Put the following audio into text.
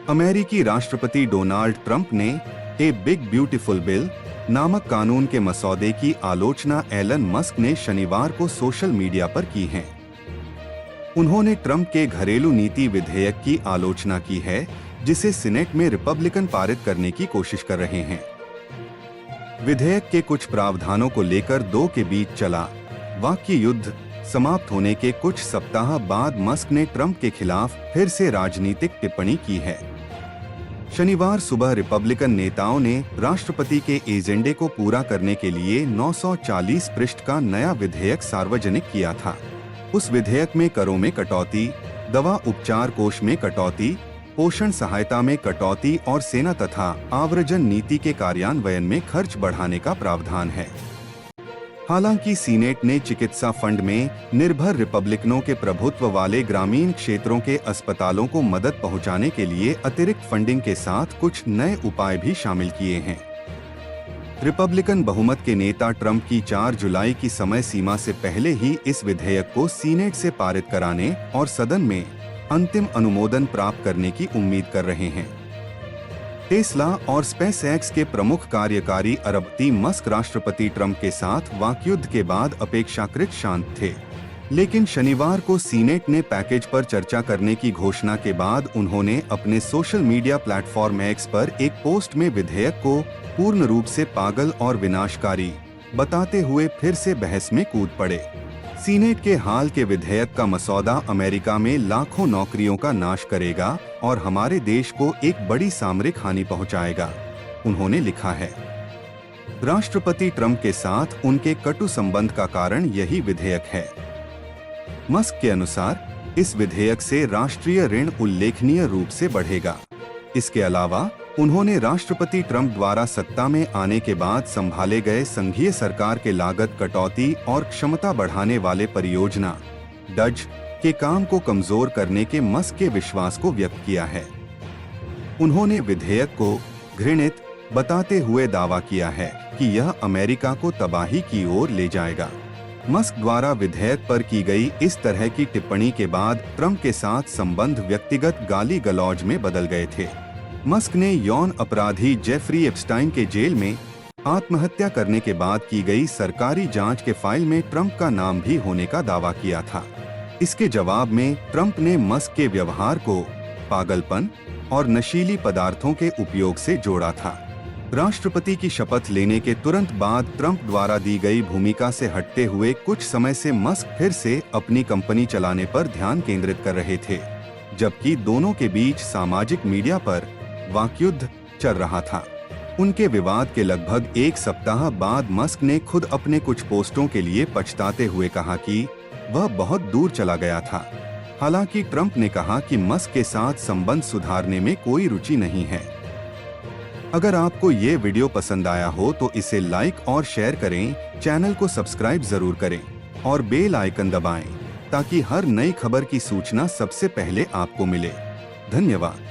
अमेरिकी राष्ट्रपति Donald Trump ने ए बिग ब्यूटीफुल बिल नामक कानून के मसौदे की आलोचना एलन मस्क ने शनिवार को सोशल मीडिया पर की है। उन्होंने ट्रंप के घरेलू नीति विधेयक की आलोचना की है, जिसे सीनेट में रिपब्लिकन पारित करने की कोशिश कर रहे हैं। विधेयक के कुछ प्रावधानों को लेकर दो के बीच चला वाक्य युद्ध समाप्त होने के कुछ सप्ताह बाद मस्क ने ट्रंप के खिलाफ फिर से राजनीतिक टिप्पणी की है। शनिवार सुबह रिपब्लिकन नेताओं ने राष्ट्रपति के एजेंडे को पूरा करने के लिए 940 पृष्ठ का नया विधेयक सार्वजनिक किया था। उस विधेयक में करों में कटौती, दवा उपचार कोष में कटौती, पोषण सहायता में कटौती और सेना तथा आव्रजन नीति के कार्यान्वयन में खर्च बढ़ाने का प्रावधान है। हालांकि सीनेट ने चिकित्सा फंड में निर्भर रिपब्लिकनों के प्रभुत्व वाले ग्रामीण क्षेत्रों के अस्पतालों को मदद पहुंचाने के लिए अतिरिक्त फंडिंग के साथ कुछ नए उपाय भी शामिल किए हैं। रिपब्लिकन बहुमत के नेता ट्रंप की 4 जुलाई की समय सीमा से पहले ही इस विधेयक को सीनेट से पारित कराने और सदन में अंतिम अनुमोदन प्राप्त करने की उम्मीद कर रहे हैं। टेस्ला और स्पेसएक्स के प्रमुख कार्यकारी अरबपति मस्क राष्ट्रपति ट्रंप के साथ वाकयुद्ध के बाद अपेक्षाकृत शांत थे, लेकिन शनिवार को सीनेट ने पैकेज पर चर्चा करने की घोषणा के बाद उन्होंने अपने सोशल मीडिया प्लेटफॉर्म एक्स पर एक पोस्ट में विधेयक को पूर्ण रूप से पागल और विनाशकारी बताते हुए फिर से बहस में कूद पड़े। सीनेट के हाल के विधेयक का मसौदा अमेरिका में लाखों नौकरियों का नाश करेगा और हमारे देश को एक बड़ी सामरिक हानि पहुंचाएगा, उन्होंने लिखा है। राष्ट्रपति ट्रंप के साथ उनके कटु संबंध का कारण यही विधेयक है। मस्क के अनुसार इस विधेयक से राष्ट्रीय ऋण उल्लेखनीय रूप से बढ़ेगा। इसके अलावा उन्होंने राष्ट्रपति ट्रंप द्वारा सत्ता में आने के बाद संभाले गए संघीय सरकार के लागत कटौती और क्षमता बढ़ाने वाले परियोजना डज के काम को कमजोर करने के मस्क के विश्वास को व्यक्त किया है। उन्होंने विधेयक को घृणित बताते हुए दावा किया है कि यह अमेरिका को तबाही की ओर ले जाएगा। मस्क द्वारा विधेयक पर की गई इस तरह की टिप्पणी के बाद ट्रंप के साथ संबंध व्यक्तिगत गाली गलौज में बदल गए थे। मस्क ने यौन अपराधी जेफरी एप्स्टाइन के जेल में आत्महत्या करने के बाद की गई सरकारी जांच के फाइल में ट्रंप का नाम भी होने का दावा किया था। इसके जवाब में ट्रंप ने मस्क के व्यवहार को पागलपन और नशीली पदार्थों के उपयोग से जोड़ा था। राष्ट्रपति की शपथ लेने के तुरंत बाद ट्रंप द्वारा दी गई भूमिका से हटते हुए कुछ समय से मस्क फिर से अपनी कंपनी चलाने पर ध्यान केंद्रित कर रहे थे, जबकि दोनों के बीच सामाजिक मीडिया पर वाकयुद्ध चल रहा था। उनके विवाद के लगभग एक सप्ताह बाद मस्क ने खुद अपने कुछ पोस्टों के लिए पछताते हुए कहा कि वह बहुत दूर चला गया था। हालांकि ट्रंप ने कहा कि मस्क के साथ संबंध सुधारने में कोई रुचि नहीं है। अगर आपको ये वीडियो पसंद आया हो तो इसे लाइक और शेयर करें, चैनल को सब्सक्राइब जरूर करें और बेल आइकन दबाएं ताकि हर नई खबर की सूचना सबसे पहले आपको मिले। धन्यवाद।